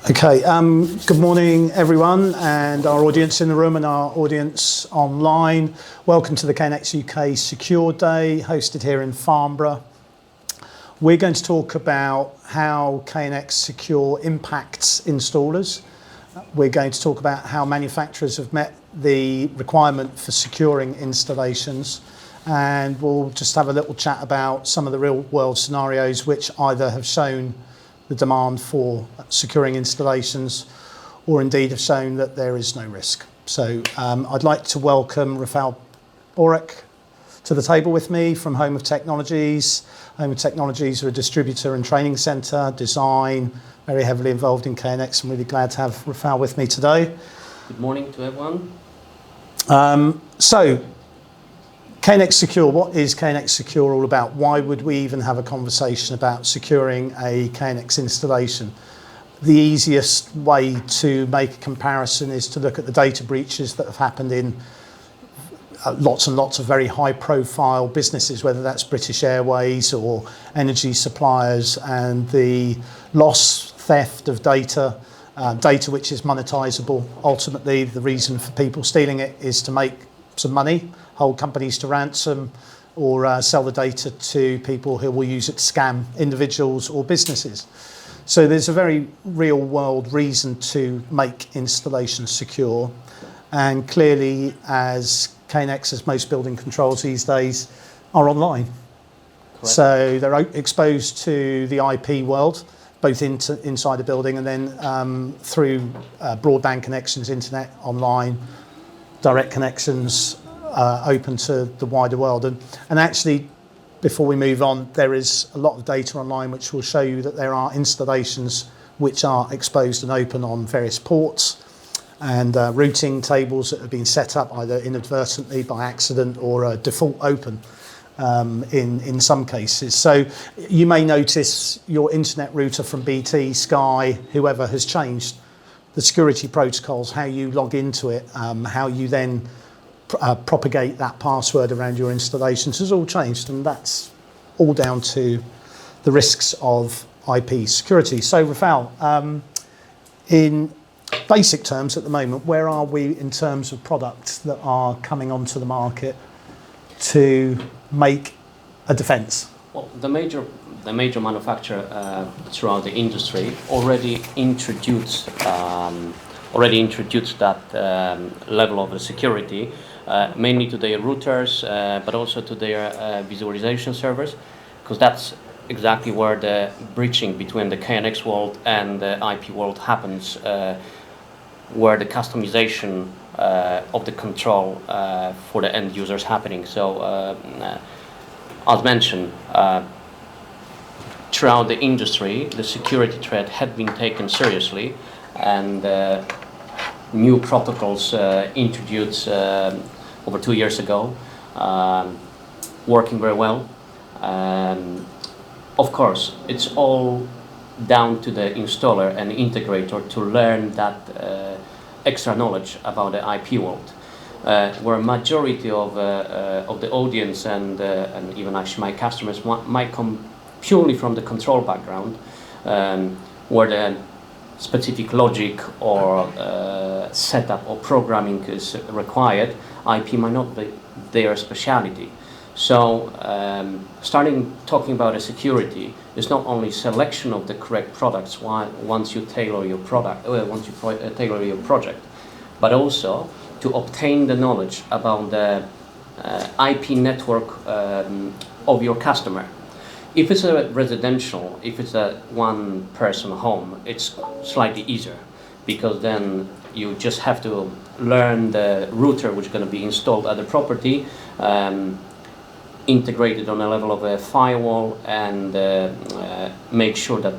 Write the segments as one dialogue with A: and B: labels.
A: Okay, good morning everyone and our audience in the room and our audience online. Welcome to the KNX UK Secure Day, hosted here in Farnborough. We're going to talk about how KNX Secure impacts installers. We're going to talk about how manufacturers have met the requirement for securing installations. And we'll just have a little chat about some of the real world scenarios which either have shown the demand for securing installations or indeed have shown that there is no risk. So I'd like to welcome Rafal Borek to the table with me from Home of Technologies. Home of Technologies are a distributor and training centre, design, very heavily involved in KNX. I'm really glad to have Rafal with me today.
B: Good morning to everyone.
A: So KNX Secure, what is KNX Secure all about? Why would we even have a conversation about securing a KNX installation? The easiest way to make a comparison is to look at the data breaches that have happened in lots and lots of very high profile businesses, whether that's British Airways or energy suppliers, and the loss, theft of data, data which is monetizable. Ultimately, the reason for people stealing it is to make some money, hold companies to ransom, or sell the data to people who will use it to scam individuals or businesses. So there's a very real world reason to make installations secure. And clearly, as KNX, as most building controls these days, are online.
B: Correct.
A: So they're exposed to the IP world, both inside the building and then through broadband connections, internet, online, direct connections, open to the wider world. And actually, before we move on, there is a lot of data online which will show you that there are installations which are exposed and open on various ports and routing tables that have been set up either inadvertently by accident or default open in some cases. So you may notice your internet router from BT, Sky, whoever has changed. The security protocols, how you log into it, how you then propagate that password around your installations has all changed, and that's all down to the risks of IP security. So Rafal, in basic terms at the moment, where are we in terms of products that are coming onto the market to make a defence?
B: Well, the major manufacturer throughout the industry already introduced that level of security, mainly to their routers, but also to their visualization servers, because that's exactly where the breaching between the KNX world and the IP world happens, where the customization of the control for the end users happening. So, as mentioned, throughout the industry, the security threat had been taken seriously, and new protocols introduced over 2 years ago, working very well. Of course, it's all down to the installer and integrator to learn that extra knowledge about the IP world, where a majority of the audience and even actually my customers might come purely from the control background, where the specific logic or setup or programming is required. IP might not be their speciality. So talking about a security is not only selection of the correct products once you tailor your product, tailor your project, but also to obtain the knowledge about the IP network of your customer. If it's a residential, if it's a one-person home, it's slightly easier, because then you just have to learn the router which is going to be installed at the property, integrated on a level of a firewall, and make sure that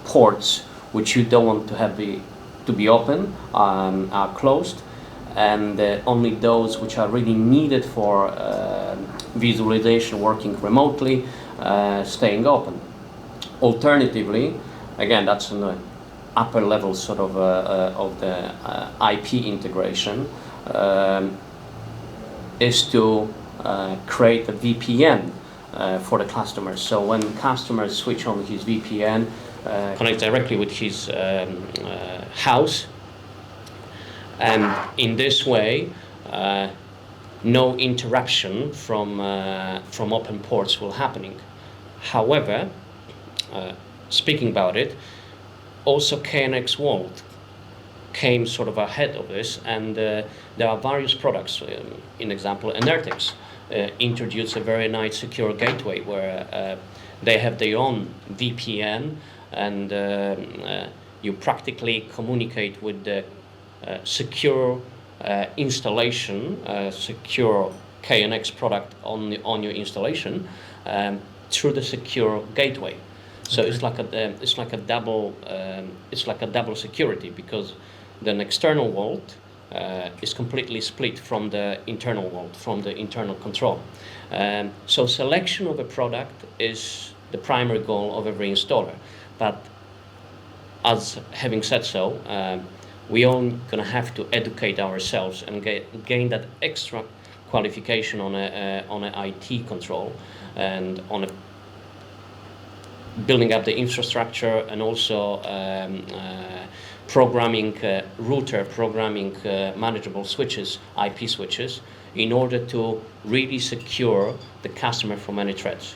B: ports which you don't want to be open are closed, and only those which are really needed for visualization working remotely staying open. Alternatively, again, that's an upper level sort of the IP integration, is to create a VPN for the customers. So when customers switch on his VPN, connects directly with his house, and in this way, no interruption from open ports will happening. However, speaking about it, also KNX World came sort of ahead of this, and there are various products. In example, Enertex introduced a very nice secure gateway where they have their own VPN, and you practically communicate with the secure installation, secure KNX product on your installation through the secure gateway. So it's like a double security, because the external world is completely split from the internal world, from the internal control. So selection of a product is the primary goal of every installer. But as having said so, we all gonna have to educate ourselves and gain that extra qualification on a IT control, and on a building up the infrastructure, and also programming router, programming manageable switches, IP switches, in order to really secure the customer from any threats.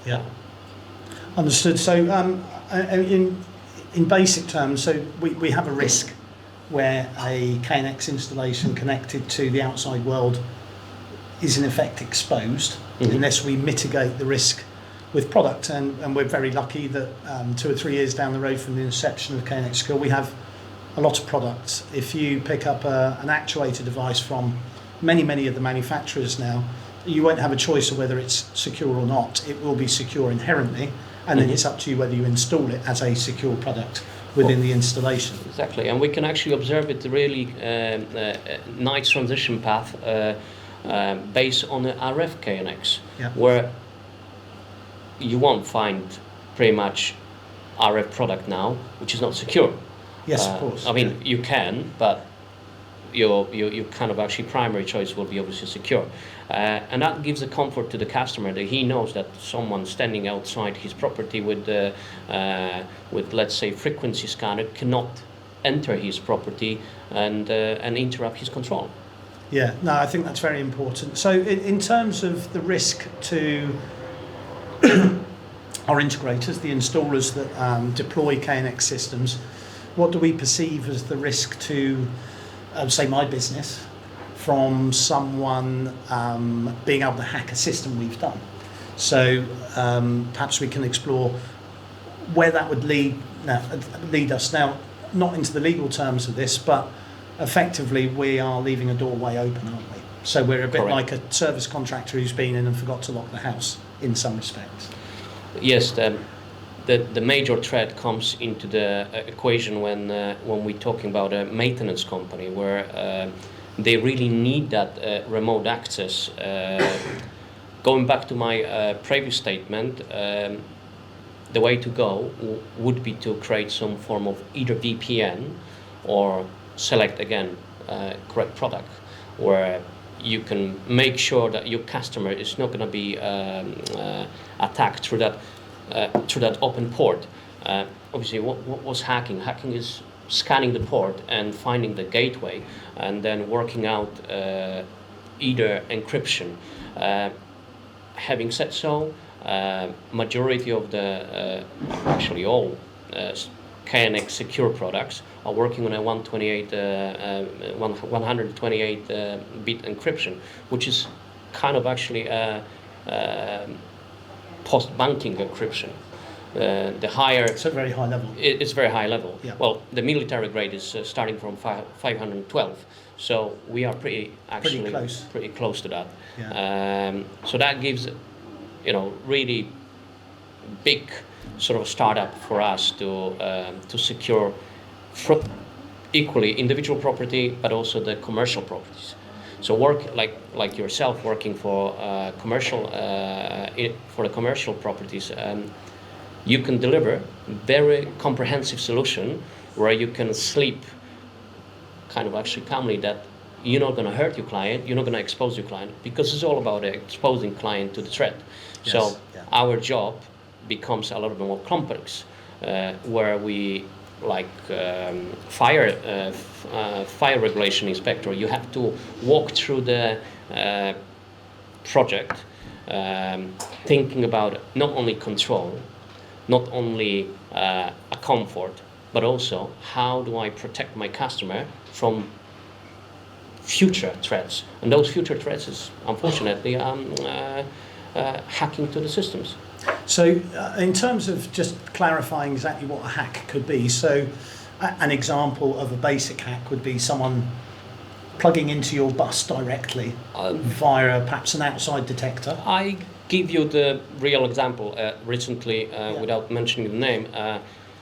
A: Yeah. Understood. So in basic terms, so we have a risk where a KNX installation connected to the outside world is in effect exposed, unless we mitigate the risk with product. And we're very lucky that 2 or 3 years down the road from the inception of KNX Secure, we have a lot of products. If you pick up an actuator device from many of the manufacturers now, you won't have a choice of whether it's secure or not. It will be secure inherently, and then it's up to you whether you install it as a secure product within the installation.
B: Exactly, and we can actually observe it really nice transition path based on the RF KNX, where you won't find pretty much RF product now which is not secure.
A: Yes, of course.
B: I mean, you can, but your kind of actually primary choice will be obviously secure. And that gives a comfort to the customer that he knows that someone standing outside his property with let's say frequency scanner cannot enter his property and interrupt his control.
A: Yeah, no, I think that's very important. So in terms of the risk to our integrators, the installers that deploy KNX systems, what do we perceive as the risk to, say, my business from someone being able to hack a system we've done? So perhaps we can explore where that would lead us. Now, not into the legal terms of this, but effectively we are leaving a doorway open, aren't we? So we're a bit like a service contractor who's been in and forgot to lock the house in some respects.
B: Yes, the major threat comes into the equation when we're talking about a maintenance company, where they really need that remote access. Going back to my previous statement, the way to go would be to create some form of either VPN or select again correct product, where you can make sure that your customer is not going to be attacked through that open port. Obviously, what was hacking? Hacking is scanning the port and finding the gateway, and then working out either encryption. Having said so, majority of the actually all KNX secure products are working on a 128 bit encryption, which is kind of actually a post-banking encryption. The higher,
A: it's a very high level.
B: It's very high level.
A: Yeah.
B: Well, the military grade is starting from 512, so we are pretty close to that.
A: Yeah.
B: So that gives, really big sort of startup for us to secure equally individual property, but also the commercial properties. So work like yourself working for commercial for the commercial properties, you can deliver very comprehensive solution where you can sleep kind of actually calmly, that you're not going to hurt your client, you're not going to expose your client, because it's all about exposing client to the threat. Yes. So our job becomes a little bit more complex. where we fire regulation inspector, you have to walk through the project, thinking about not only control, not only a comfort, but also how do I protect my customer from future threats. And those future threats is unfortunately hacking to the systems.
A: So in terms of just clarifying exactly what a hack could be, so an example of a basic hack would be someone plugging into your bus directly via perhaps an outside detector.
B: I give you the real example. Recently, without mentioning the name,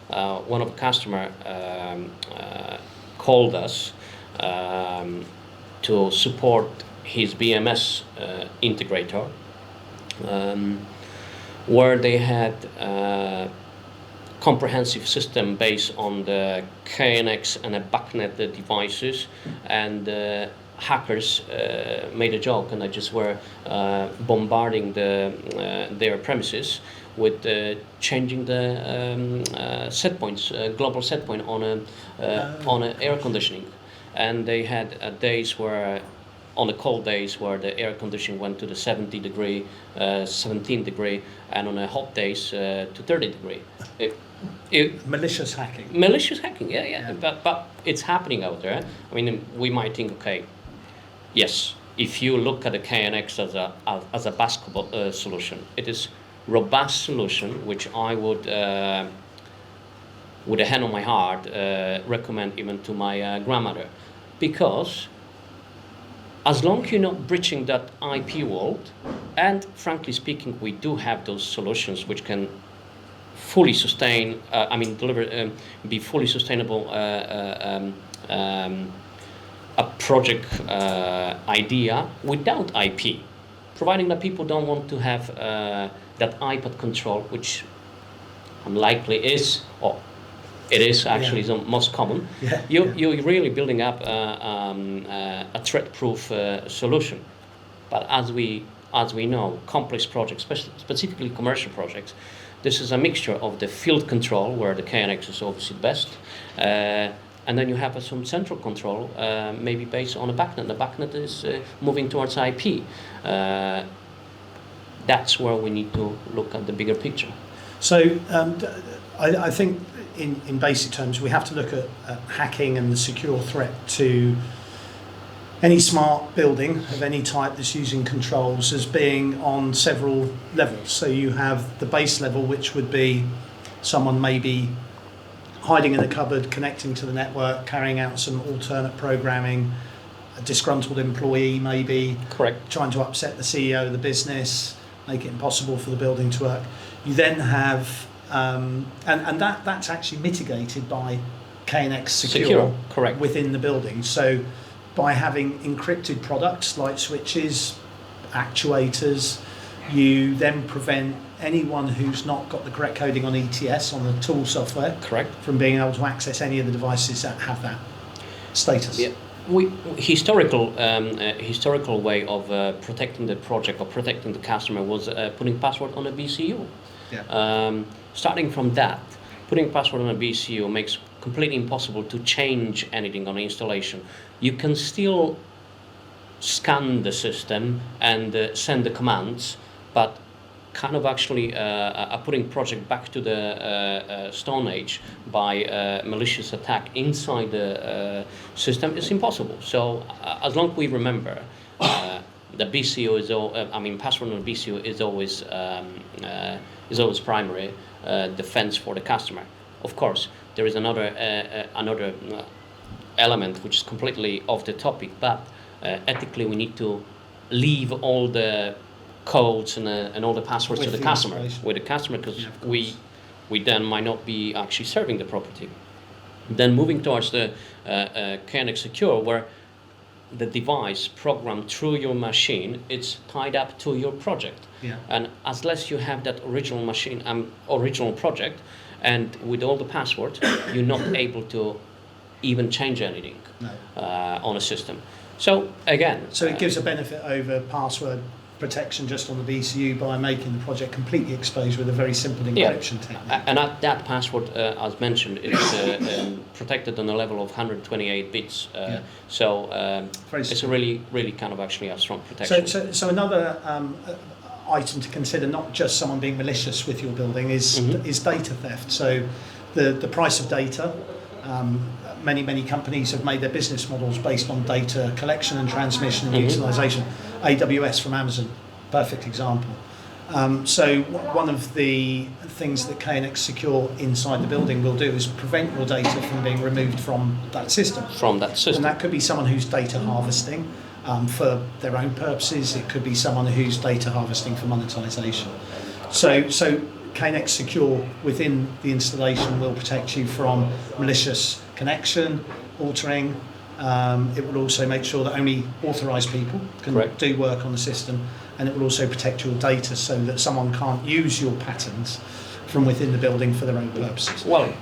B: one of the customer called us to support his BMS integrator, where they had a comprehensive system based on the KNX and a BACnet devices, and hackers made a joke, and they just were bombarding their premises with changing the set points, global set point on a air conditioning, and they had days where, on the cold days, where the air conditioning went to the 17 degree, and on the hot days to 30 degree.
A: Malicious hacking.
B: Malicious hacking, yeah. But it's happening out there. I mean, we might think, okay, yes, if you look at the KNX as a basketball solution, it is robust solution, which I would, with a hand on my heart, recommend even to my grandmother, because as long as you're not breaching that IP vault, and frankly speaking, we do have those solutions which can fully sustain, deliver, be fully sustainable a project idea without IP, providing that people don't want to have that iPad control, which unlikely is, or it is actually the most common. You're really building up a threat-proof solution. But as we know, complex projects, specifically commercial projects, this is a mixture of the field control, where the KNX is obviously best, and then you have some central control, maybe based on a BACnet. The BACnet is moving towards IP. That's where we need to look at the bigger picture.
A: So I think in basic terms, we have to look at hacking and the secure threat to any smart building of any type that's using controls as being on several levels. So you have the base level, which would be someone maybe hiding in a cupboard, connecting to the network, carrying out some alternate programming, a disgruntled employee maybe,
B: correct,
A: trying to upset the CEO of the business, make it impossible for the building to work. You then have, and that's actually mitigated by KNX Secure
B: correct,
A: within the building. So by having encrypted products like switches, actuators, you then prevent anyone who's not got the correct coding on ETS, on the tool software,
B: correct,
A: from being able to access any of the devices that have that status.
B: Yeah. Historical way of protecting the project or protecting the customer was putting password on a BCU.
A: Yeah.
B: Starting from that, putting password on a BCU makes completely impossible to change anything on the installation. You can still scan the system and send the commands, but kind of actually putting project back to the Stone Age by malicious attack inside the system is impossible. So as long as we remember, the BCU is password on the BCU is always primary defense for the customer. Of course, there is another element which is completely off the topic, but ethically we need to leave all the codes and all the passwords to the customer, because we then might not be actually serving the property. Then moving towards the KNX Secure, where the device programmed through your machine, it's tied up to your project.
A: Yeah.
B: And unless you have that original machine, original project, and with all the passwords, you're not able to even change anything on a system. So again,
A: so it gives a benefit over password protection just on the BCU by making the project completely exposed with a very simple encryption technique.
B: And that password, as mentioned, is protected on a level of 128 bits. So it's a really kind of actually a strong protection.
A: So another item to consider, not just someone being malicious with your building, is data theft. So the price of data. Many companies have made their business models based on data collection and transmission and utilisation. AWS from Amazon, perfect example. So one of the things that KNX Secure inside the building will do is prevent your data from being removed from that system. And that could be someone who's data harvesting for their own purposes. It could be someone who's data harvesting for monetisation. So KNX Secure within the installation will protect you from malicious connection, altering. It will also make sure that only authorised people can do work on the system, and it will also protect your data so that someone can't use your patterns from within the building for their own purposes.
B: Well,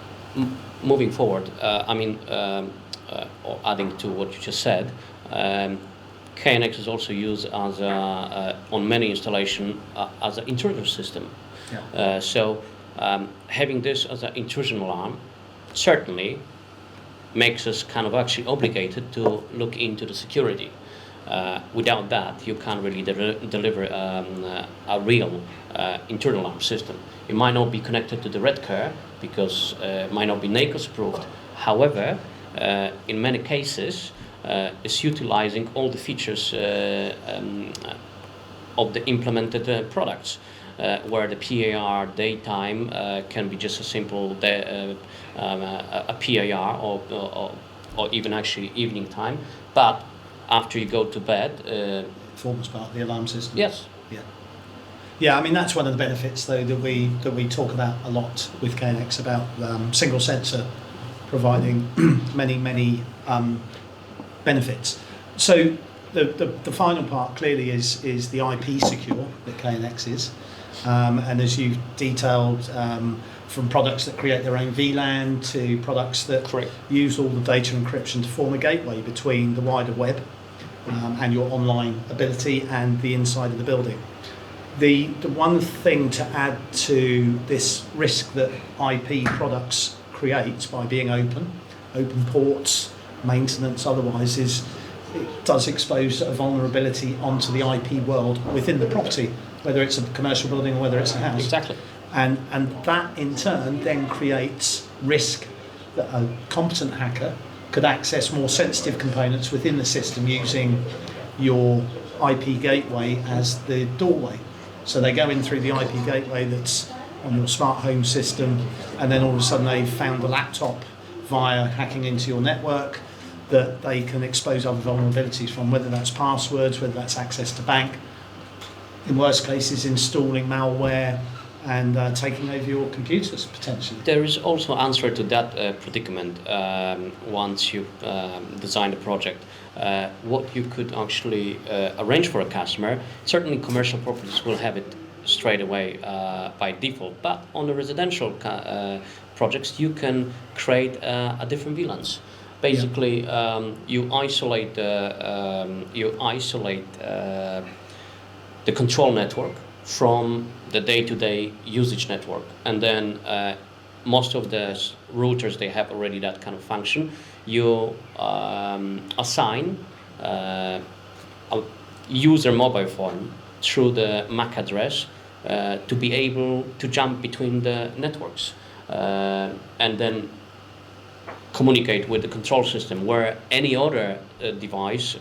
B: moving forward, or adding to what you just said, KNX is also used as on many installations as an intruder system. So having this as an intrusion alarm certainly makes us kind of actually obligated to look into the security. Without that, you can't really deliver a real intrusion alarm system. It might not be connected to the red car because it might not be NACOS approved. However, in many cases, it's utilizing all the features of the implemented products. Where the PAR daytime can be just a simple a PAR or even actually evening time, but after you go to bed,
A: forms part of the alarm system.
B: Yes.
A: Yeah. I mean that's one of the benefits though that we talk about a lot with KNX about single sensor providing many benefits. So the final part clearly is the IP secure that KNX is. And as you detailed, from products that create their own VLAN to products that use all the data encryption to form a gateway between the wider web and your online ability and the inside of the building. The one thing to add to this risk that IP products create by being open ports, maintenance, otherwise, is it does expose a vulnerability onto the IP world within the property, whether it's a commercial building or whether it's a house.
B: Exactly.
A: And that in turn then creates risk that a competent hacker could access more sensitive components within the system using your IP gateway as the doorway. So they go in through the IP gateway that's on your smart home system, and then all of a sudden they've found a laptop via hacking into your network that they can expose other vulnerabilities from, whether that's passwords, whether that's access to bank, in worst cases installing malware and taking over your computers potentially.
B: There is also answer to that predicament once you design the project. What you could actually arrange for a customer, certainly commercial properties will have it straight away by default, but on the residential projects you can create a different VLANs. Basically, you isolate the control network from the day-to-day usage network, and then most of the routers, they have already that kind of function. You assign a user mobile phone through the MAC address to be able to jump between the networks and then communicate with the control system, where any other device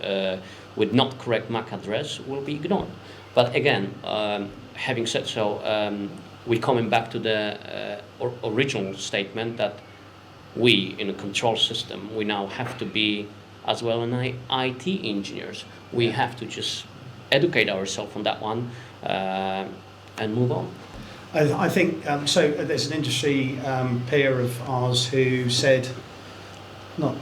B: with not correct MAC address will be ignored. But again, having said so, we're coming back to the original statement that we, in a control system, we now have to be as well an IT engineers. We have to just educate ourselves on that one and move on.
A: I think, so there's an industry peer of ours who said not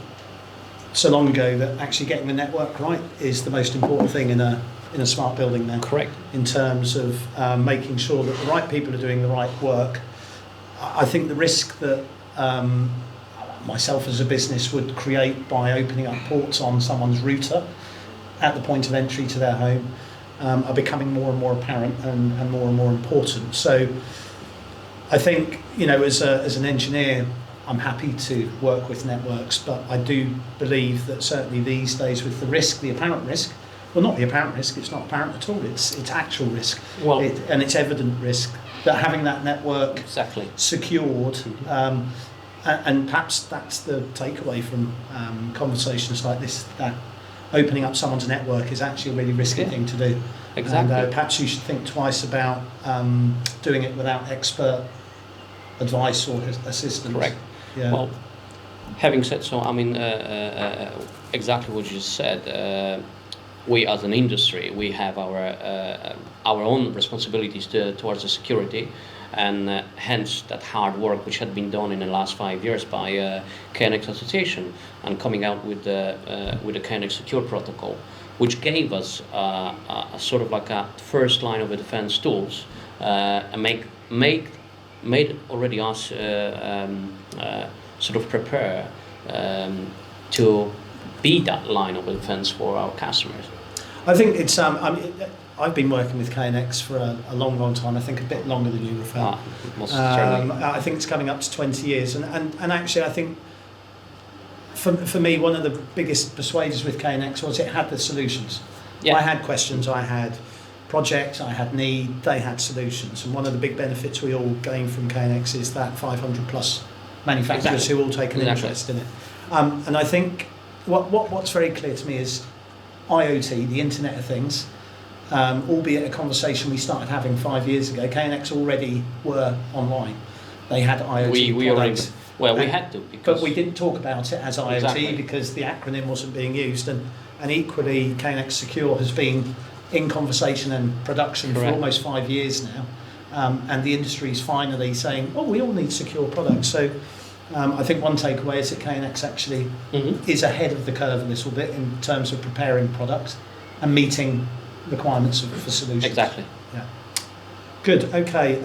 A: so long ago that actually getting the network right is the most important thing in a smart building now.
B: Correct.
A: In terms of making sure that the right people are doing the right work. I think the risk that myself as a business would create by opening up ports on someone's router at the point of entry to their home are becoming more and more apparent and more important. So I think, as an engineer, I'm happy to work with networks, but I do believe that certainly these days with the apparent risk, well, not the apparent risk, it's not apparent at all, it's actual risk, and it's evident risk, that having that network secured, and perhaps that's the takeaway from conversations like this, that opening up someone's network is actually a really risky thing to do.
B: Exactly.
A: And perhaps you should think twice about doing it without expert advice or assistance.
B: Correct.
A: Yeah.
B: Well, having said so, I mean, exactly what you just said. We as an industry, we have our own responsibilities towards the security, and hence that hard work which had been done in the last 5 years by KNX Association, and coming out with the KNX Secure Protocol, which gave us a sort of like a first line of defense tools, and made already us sort of prepare to be that line of defense for our customers.
A: I think it's I've been working with KNX for a long time. I think a bit longer than you, Rafal.
B: Most certainly.
A: I think it's coming up to 20 years, and actually I think for me one of the biggest persuaders with KNX was it had the solutions. I had questions, I had projects, I had need, they had solutions, and one of the big benefits we all gain from KNX is that 500 plus manufacturers who all take an interest in it. And I think what's very clear to me is IoT, the Internet of Things, albeit a conversation we started having 5 years ago. KNX already were online. They had IoT products.
B: We had to.
A: But we didn't talk about it as IoT because the acronym wasn't being used. And equally, KNX Secure has been in conversation and production for almost 5 years now. And the industry is finally saying, we all need secure products. So I think one takeaway is that KNX actually is ahead of the curve a little bit in terms of preparing products and meeting requirements for solutions.
B: Exactly.
A: Yeah. Good. Okay.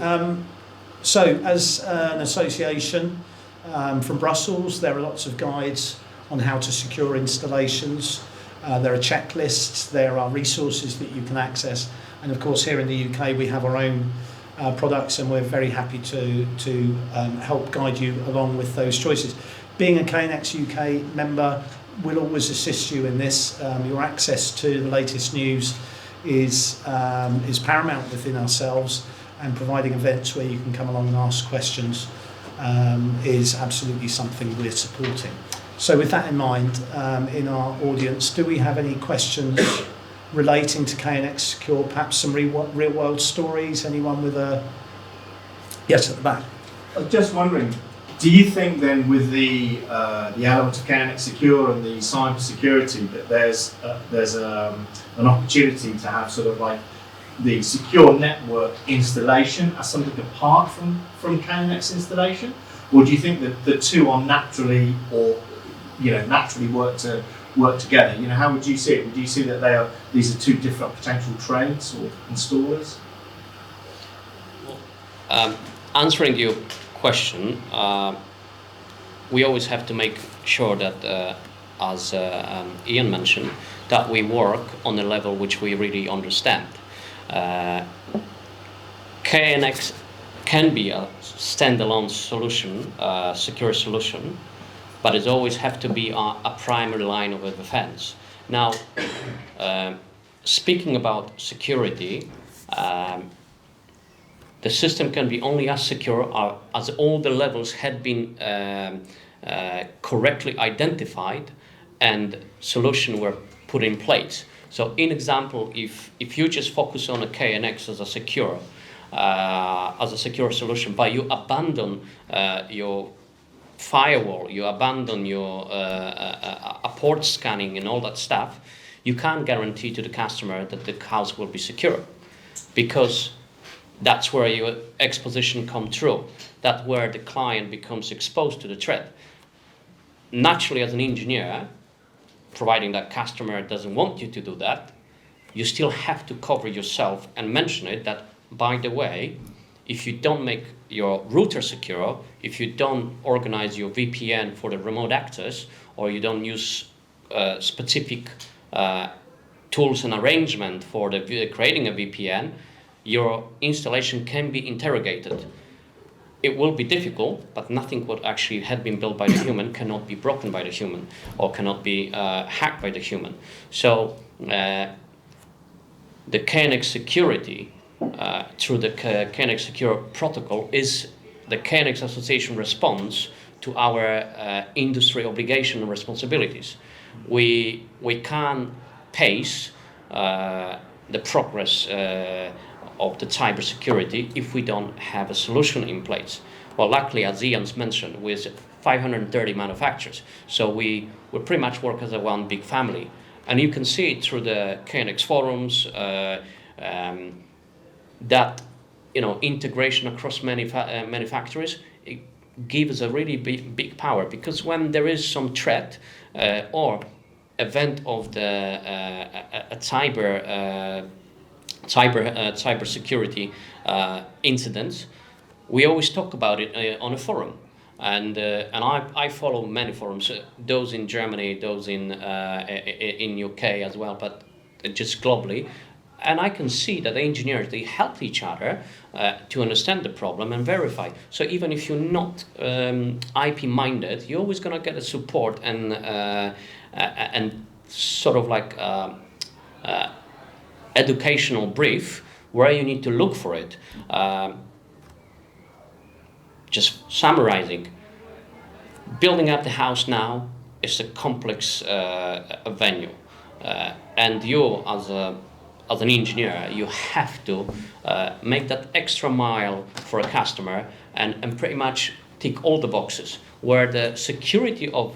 A: So as an association from Brussels, there are lots of guides on how to secure installations. There are checklists. There are resources that you can access. And of course, here in the UK, we have our own products, and we're very happy to help guide you along with those choices. Being a KNX UK member will always assist you in this. Your access to the latest news is paramount within ourselves, and providing events where you can come along and ask questions is absolutely something we're supporting. So with that in mind, in our audience, do we have any questions relating to KNX Secure, perhaps some real-world stories? Anyone with a... Yes, at the back.
C: I was just wondering, do you think then with the element of KNX Secure and the cyber security that there's an opportunity to have sort of like the secure network installation as something apart from KNX installation? Or do you think that the two are naturally work together? How would you see it? Would you see that these are two different potential trades or installers?
B: Answering your question, we always have to make sure that, as Iain mentioned, that we work on a level which we really understand. KNX can be a standalone solution, secure solution, but it always have to be a primary line of defense. Now, speaking about security, the system can be only as secure as all the levels had been correctly identified and solution were put in place. So, in example, if you just focus on a KNX as a secure solution, but you abandon your firewall, you abandon your port scanning and all that stuff, you can't guarantee to the customer that the house will be secure, because that's where your exposition comes through. That's where the client becomes exposed to the threat. Naturally, as an engineer, providing that customer doesn't want you to do that, you still have to cover yourself and mention it that, by the way, if you don't make your router secure, if you don't organize your VPN for the remote access, or you don't use specific tools and arrangement for creating a VPN, your installation can be interrogated. It will be difficult, but nothing what actually had been built by the human cannot be broken by the human or cannot be hacked by the human. So the KNX security through the KNX Secure protocol is the KNX Association response to our industry obligation and responsibilities. We can't pace the progress of the cybersecurity if we don't have a solution in place. Well, luckily, as Iain's mentioned, with 530 manufacturers, so we pretty much work as a one big family. And you can see it through the KNX forums, that integration across manufacturers, it gives a really big power, because when there is some threat or event of the cybersecurity incidents, we always talk about it on a forum. And I follow many forums, those in Germany, those in UK as well, but just globally. And I can see that the engineers, they help each other to understand the problem and verify. So even if you're not IP minded, you're always going to get a support and sort of like educational brief where you need to look for it. Just summarizing, building up the house now is a complex venue, and you as an engineer, you have to make that extra mile for a customer and pretty much tick all the boxes, where the security of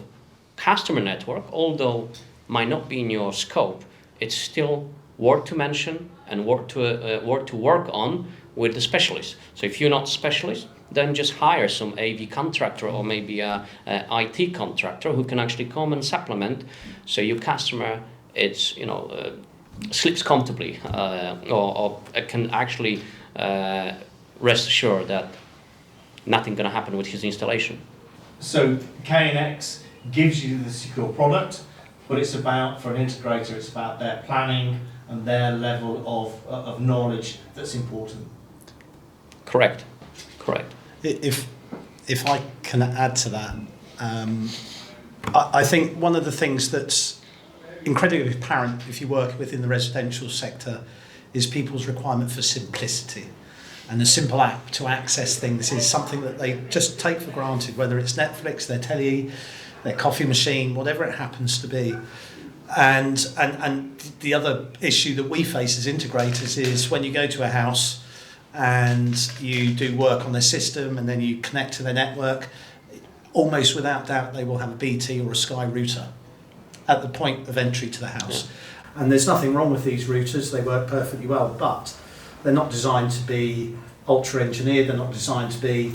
B: customer network, although might not be in your scope, it's still worth to mention and worth to work on with the specialist. So if you're not specialist, then just hire some AV contractor or maybe a IT contractor who can actually come and supplement, so your customer sleeps comfortably or can actually rest assured that nothing going to happen with his installation.
C: So KNX gives you the secure product, but it's about, for an integrator, it's about their planning and their level of knowledge that's important.
B: Correct.
A: If I can add to that, I think one of the things that's incredibly apparent if you work within the residential sector is people's requirement for simplicity. And a simple app to access things is something that they just take for granted, whether it's Netflix, their telly, their coffee machine, whatever it happens to be. And the other issue that we face as integrators is when you go to a house and you do work on their system and then you connect to their network, almost without doubt they will have a BT or a Sky router at the point of entry to the house. Yeah. And there's nothing wrong with these routers, they work perfectly well, but they're not designed to be ultra engineered, they're not designed to be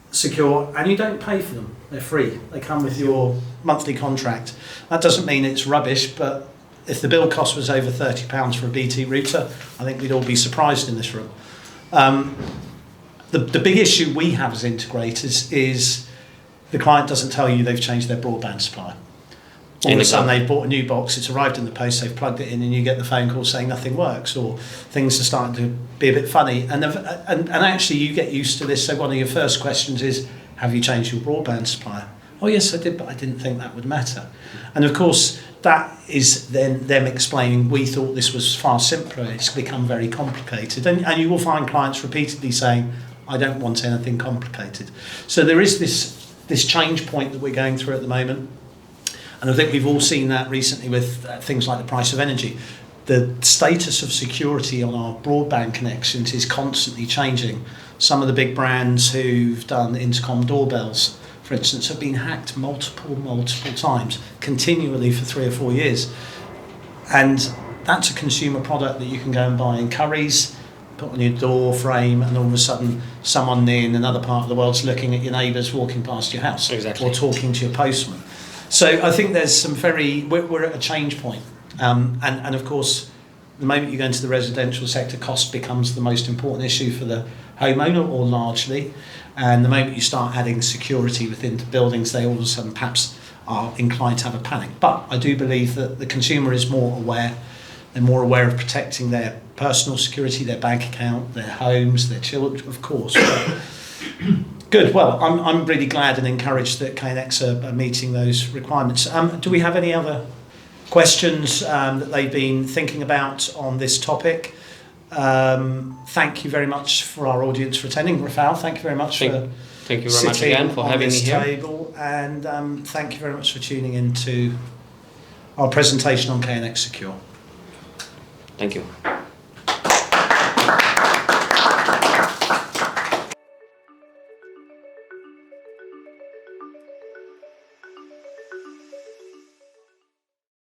A: secure, and you don't pay for them, they're free. They come with your monthly contract. That doesn't mean it's rubbish, but if the bill cost was over £30 for a BT router, I think we'd all be surprised in this room. The big issue we have as integrators is the client doesn't tell you they've changed their broadband supplier. All of a sudden they've bought a new box, it's arrived in the post, they've plugged it in, and you get the phone call saying nothing works, or things are starting to be a bit funny. And actually you get used to this, so one of your first questions is, have you changed your broadband supplier? Oh yes, I did, but I didn't think that would matter. And of course, that is then them explaining, we thought this was far simpler, it's become very complicated. And you will find clients repeatedly saying, I don't want anything complicated. So there is this change point that we're going through at the moment. And I think we've all seen that recently with things like the price of energy. The status of security on our broadband connections is constantly changing. Some of the big brands who've done intercom doorbells, for instance, have been hacked multiple times, continually for 3 or 4 years. And that's a consumer product that you can go and buy in Currys, put on your door frame, and all of a sudden someone in another part of the world's looking at your neighbours walking past your house.
B: Exactly.
A: Or talking to your postman. So I think there's some we're at a change point. And of course, the moment you go into the residential sector, cost becomes the most important issue for the homeowner, or largely. And the moment you start adding security within the buildings, they all of a sudden perhaps are inclined to have a panic. But I do believe that the consumer is more aware. They're more aware of protecting their personal security, their bank account, their homes, their children, of course. Good. Well, I'm really glad and encouraged that KNX are meeting those requirements. Do we have any other questions that they've been thinking about on this topic? Thank you very much for our audience for attending. Rafal, thank you very much
B: Thank you very much again for having me here.
A: Table, and thank you very much for tuning in to our presentation on KNX Secure.
B: Thank you.